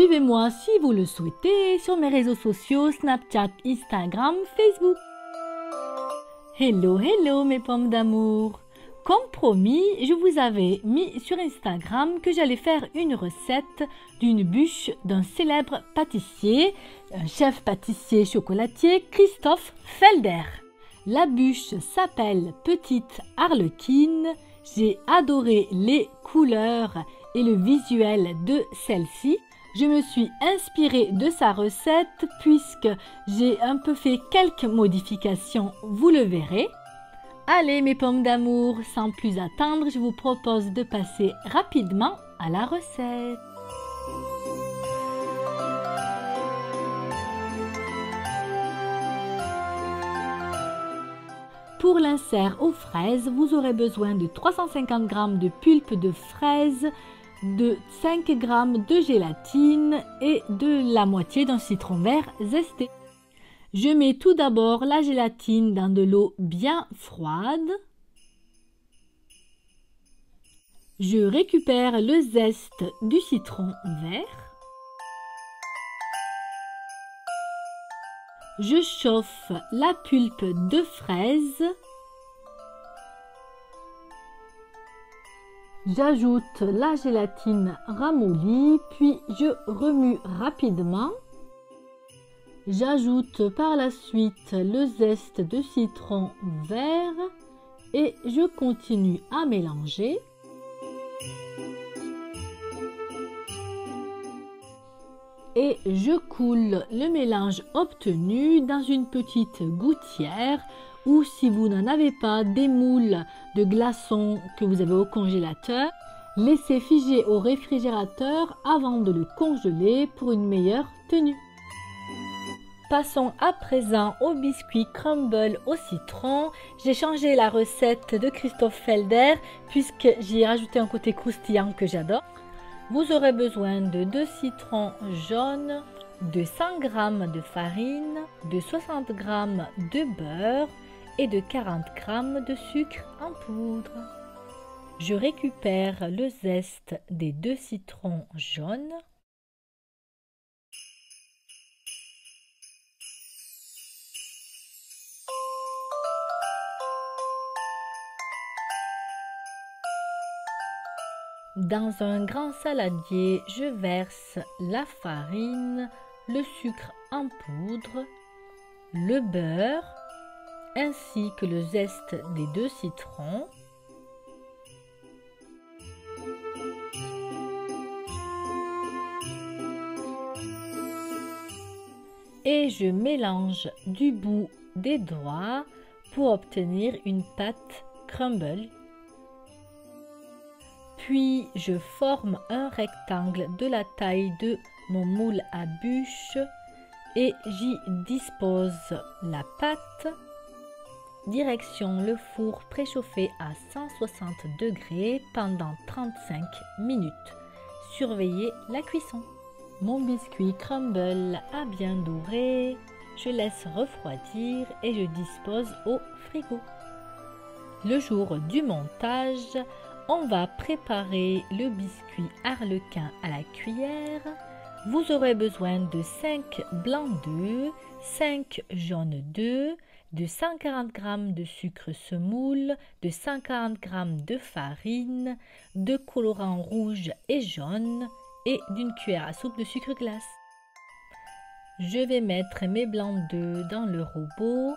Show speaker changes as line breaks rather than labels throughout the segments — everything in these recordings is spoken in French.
Suivez-moi si vous le souhaitez sur mes réseaux sociaux Snapchat, Instagram, Facebook. Hello, hello mes pommes d'amour! Comme promis, je vous avais mis sur Instagram que j'allais faire une recette d'une bûche d'un célèbre pâtissier, un chef pâtissier chocolatier, Christophe Felder. La bûche s'appelle Petite Arlequine. J'ai adoré les couleurs et le visuel de celle-ci. Je me suis inspirée de sa recette puisque j'ai un peu fait quelques modifications, vous le verrez. Allez mes pommes d'amour, sans plus attendre, je vous propose de passer rapidement à la recette. Pour l'insert aux fraises, vous aurez besoin de 350 g de pulpe de fraises, de 5 g de gélatine et de la moitié d'un citron vert zesté. Je mets tout d'abord la gélatine dans de l'eau bien froide. Je récupère le zeste du citron vert. Je chauffe la pulpe de fraise. J'ajoute la gélatine ramollie, puis je remue rapidement. J'ajoute par la suite le zeste de citron vert et je continue à mélanger. Et je coule le mélange obtenu dans une petite gouttière ou si vous n'en avez pas, des moules de glaçons que vous avez au congélateur. Laissez figer au réfrigérateur avant de le congeler pour une meilleure tenue. Passons à présent au biscuit crumble au citron. J'ai changé la recette de Christophe Felder puisque j'y ai rajouté un côté croustillant que j'adore. Vous aurez besoin de 2 citrons jaunes, de 100 g de farine, de 60 g de beurre et de 40 g de sucre en poudre. Je récupère le zeste des 2 citrons jaunes. Dans un grand saladier, je verse la farine, le sucre en poudre, le beurre, ainsi que le zeste des 2 citrons. Et je mélange du bout des doigts pour obtenir une pâte crumble. Puis je forme un rectangle de la taille de mon moule à bûche et j'y dispose la pâte. Direction le four préchauffé à 160 degrés pendant 35 minutes. Surveillez la cuisson. Mon biscuit crumble a bien doré. Je laisse refroidir et je dispose au frigo. Le jour du montage, on va préparer le biscuit arlequin à la cuillère. Vous aurez besoin de 5 blancs d'œufs, 5 jaunes d'œufs, de 140 g de sucre semoule, de 140 g de farine, de colorants rouge et jaune et d'une cuillère à soupe de sucre glace. Je vais mettre mes blancs d'œufs dans le robot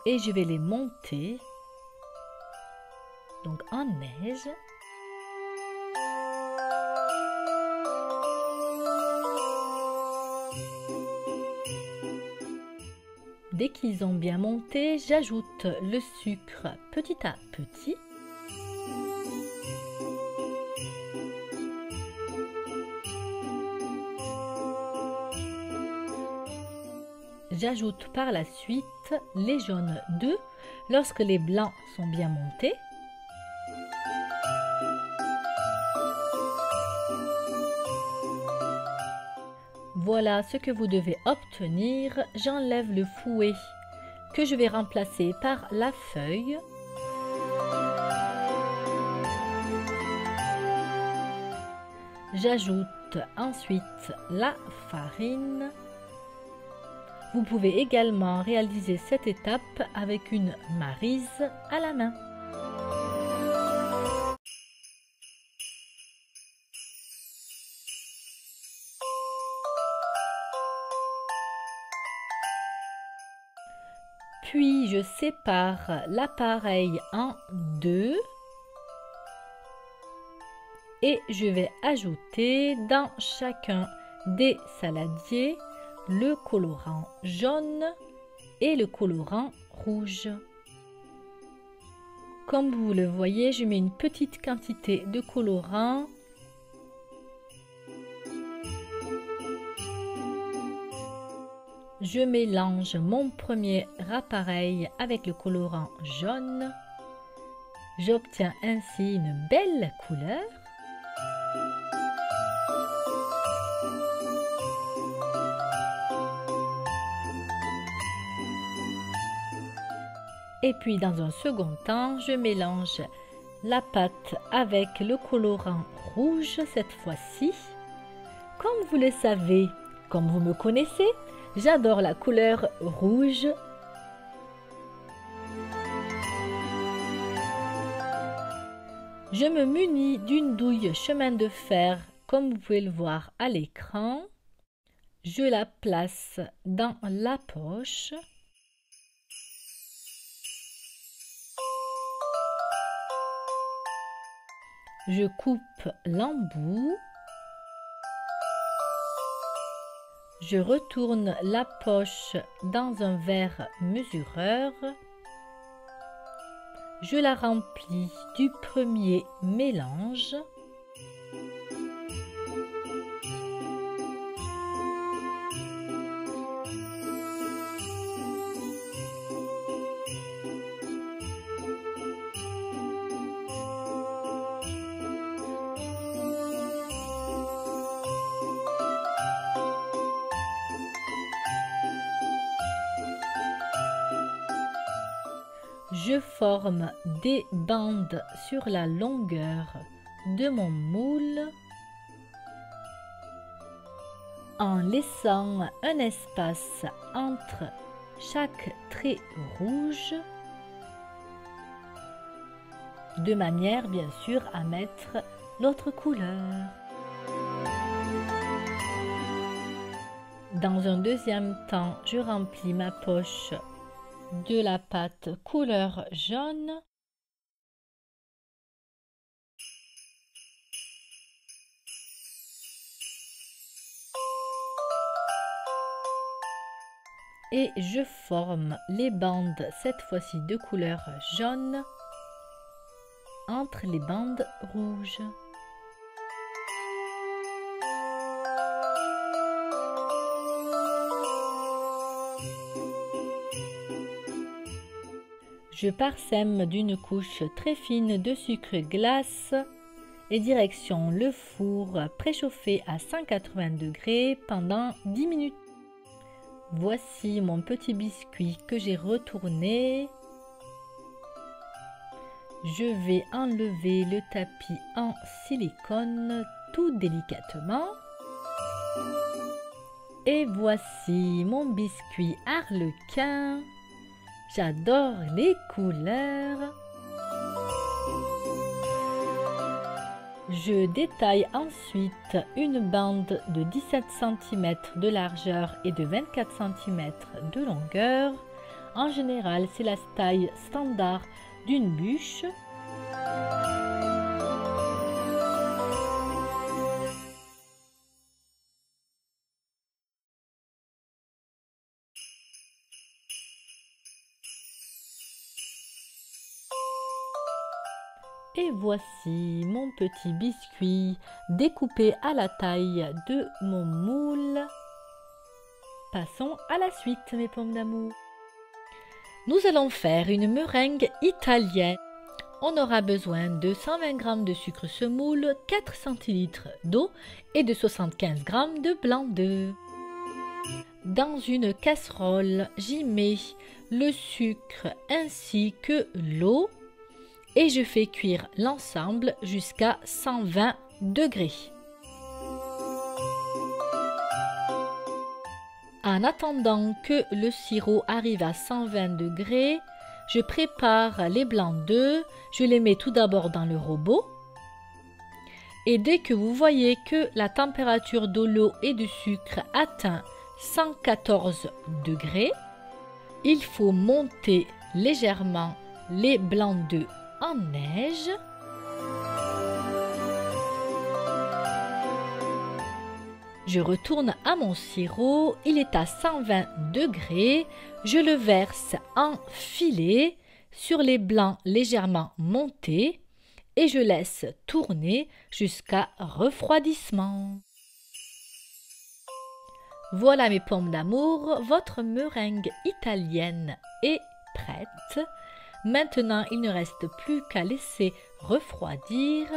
et je vais les monter donc en neige. Dès qu'ils ont bien monté, j'ajoute le sucre petit à petit. J'ajoute par la suite les jaunes d'œufs lorsque les blancs sont bien montés. Voilà ce que vous devez obtenir. J'enlève le fouet que je vais remplacer par la feuille. J'ajoute J'ajoute ensuite la farine. Vous pouvez également réaliser cette étape avec une maryse à la main. Puis je sépare l'appareil en deux et je vais ajouter dans chacun des saladiers le colorant jaune et le colorant rouge. Comme vous le voyez, je mets une petite quantité de colorant. Je mélange mon premier appareil avec le colorant jaune. J'obtiens ainsi une belle couleur. Et puis dans un second temps, je mélange la pâte avec le colorant rouge cette fois-ci. Comme vous le savez, comme vous me connaissez, j'adore la couleur rouge. Je me munis d'une douille chemin de fer, comme vous pouvez le voir à l'écran. Je la place dans la poche. Je coupe l'embout. Je retourne la poche dans un verre mesureur. Je la remplis du premier mélange. Je forme des bandes sur la longueur de mon moule en laissant un espace entre chaque trait rouge, de manière bien sûr à mettre l'autre couleur. Dans un deuxième temps, je remplis ma poche de la pâte couleur jaune. Et je forme les bandes, cette fois-ci de couleur jaune, entre les bandes rouges. Je parsème d'une couche très fine de sucre glace et direction le four préchauffé à 180 degrés pendant 10 minutes. Voici mon petit biscuit que j'ai retourné. Je vais enlever le tapis en silicone tout délicatement. Et voici mon biscuit arlequin. J'adore les couleurs. Je détaille ensuite une bande de 17 cm de largeur et de 24 cm de longueur. En général, c'est la taille standard d'une bûche. Et voici mon petit biscuit découpé à la taille de mon moule. Passons à la suite, mes pommes d'amour. Nous allons faire une meringue italienne. On aura besoin de 120 g de sucre semoule, 4 centilitres d'eau et de 75 g de blanc d'œuf. Dans une casserole, j'y mets le sucre ainsi que l'eau. Et je fais cuire l'ensemble jusqu'à 120 degrés. En attendant que le sirop arrive à 120 degrés, je prépare les blancs d'œufs. Je les mets tout d'abord dans le robot. Et dès que vous voyez que la température de l'eau et du sucre atteint 114 degrés, il faut monter légèrement les blancs d'œufs en neige. Je retourne à mon sirop, il est à 120 degrés, je le verse en filet sur les blancs légèrement montés et je laisse tourner jusqu'à refroidissement. Voilà mes pommes d'amour, votre meringue italienne est prête. Maintenant, il ne reste plus qu'à laisser refroidir.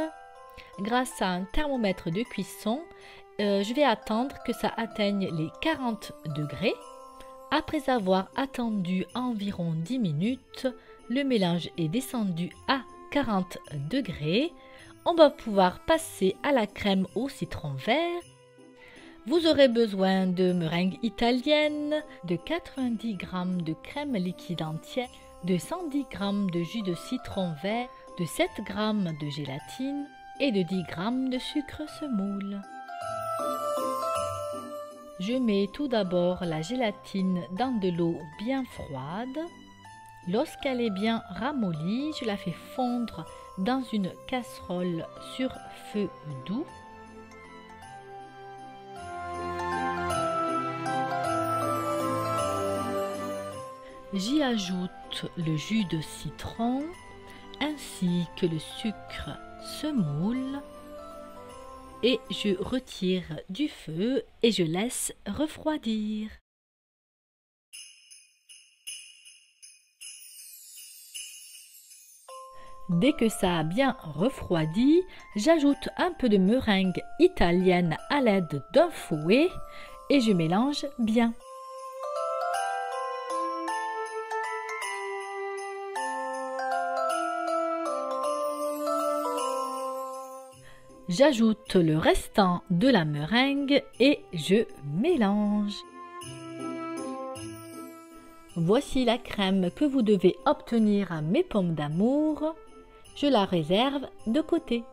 Grâce à un thermomètre de cuisson, je vais attendre que ça atteigne les 40 degrés. Après avoir attendu environ 10 minutes, le mélange est descendu à 40 degrés. On va pouvoir passer à la crème au citron vert. Vous aurez besoin de meringue italienne, de 90 g de crème liquide entière, de 110 g de jus de citron vert, de 7 g de gélatine et de 10 g de sucre semoule. Je mets tout d'abord la gélatine dans de l'eau bien froide. Lorsqu'elle est bien ramollie, je la fais fondre dans une casserole sur feu doux. J'y ajoute le jus de citron ainsi que le sucre semoule et je retire du feu et je laisse refroidir. Dès que ça a bien refroidi, j'ajoute un peu de meringue italienne à l'aide d'un fouet et je mélange bien. J'ajoute le restant de la meringue et je mélange. Voici la crème que vous devez obtenir à mes pommes d'amour. Je la réserve de côté.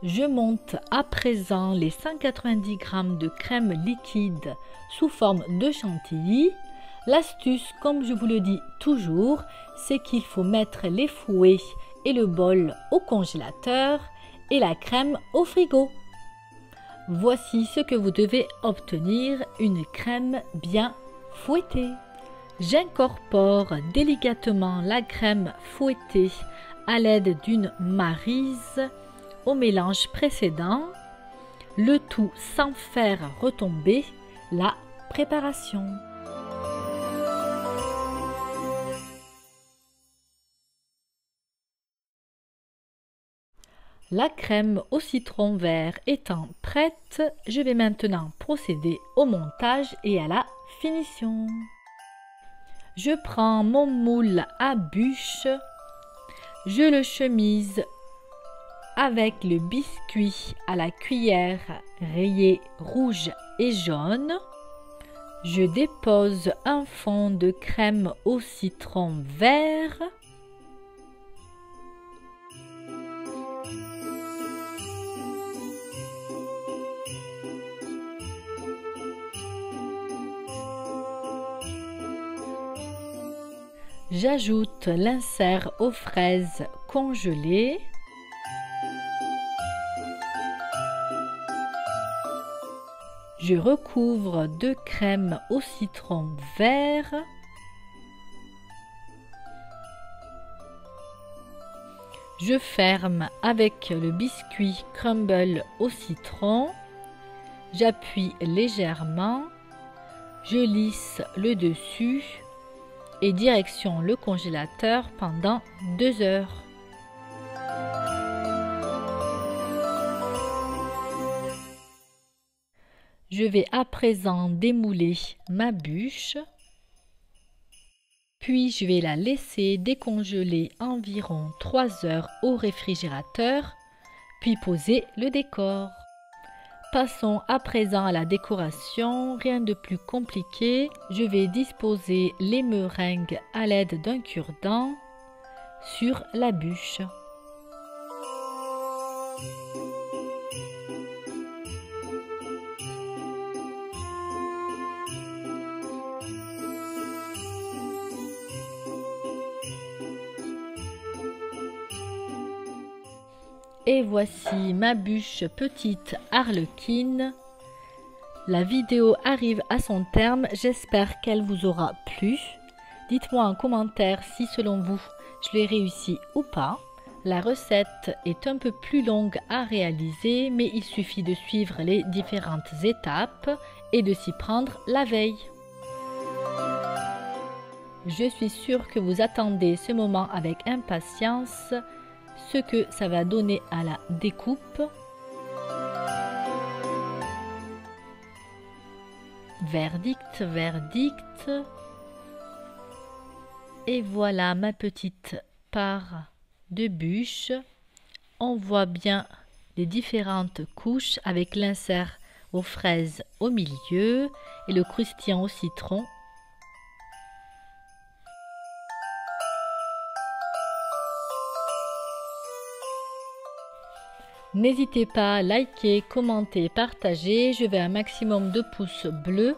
Je monte à présent les 190 g de crème liquide sous forme de chantilly. L'astuce, comme je vous le dis toujours, c'est qu'il faut mettre les fouets et le bol au congélateur et la crème au frigo. Voici ce que vous devez obtenir, une crème bien fouettée. J'incorpore délicatement la crème fouettée à l'aide d'une maryse au mélange précédent, le tout sans faire retomber la préparation. La crème au citron vert étant prête, je vais maintenant procéder au montage et à la finition. Je prends mon moule à bûche, je le chemise avec le biscuit à la cuillère rayé rouge et jaune. Je dépose un fond de crème au citron vert. J'ajoute l'insert aux fraises congelées. Je recouvre de crème au citron vert. Je ferme avec le biscuit crumble au citron. J'appuie légèrement. Je lisse le dessus. Et direction le congélateur pendant 2 heures. Je vais à présent démouler ma bûche, puis je vais la laisser décongeler environ 3 heures au réfrigérateur, puis poser le décor. Passons à présent à la décoration, rien de plus compliqué. Je vais disposer les meringues à l'aide d'un cure-dent sur la bûche. Et voici ma bûche petite arlequine. La vidéo arrive à son terme, j'espère qu'elle vous aura plu. Dites-moi en commentaire si selon vous je l'ai réussi ou pas. La recette est un peu plus longue à réaliser, mais il suffit de suivre les différentes étapes et de s'y prendre la veille. Je suis sûre que vous attendez ce moment avec impatience, ce que ça va donner à la découpe. Verdict, verdict. Et voilà ma petite part de bûche. On voit bien les différentes couches avec l'insert aux fraises au milieu et le croustillant au citron. N'hésitez pas à liker, commenter, partager. Je veux un maximum de pouces bleus.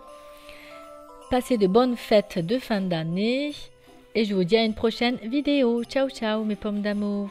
Passez de bonnes fêtes de fin d'année. Et je vous dis à une prochaine vidéo. Ciao, ciao mes pommes d'amour.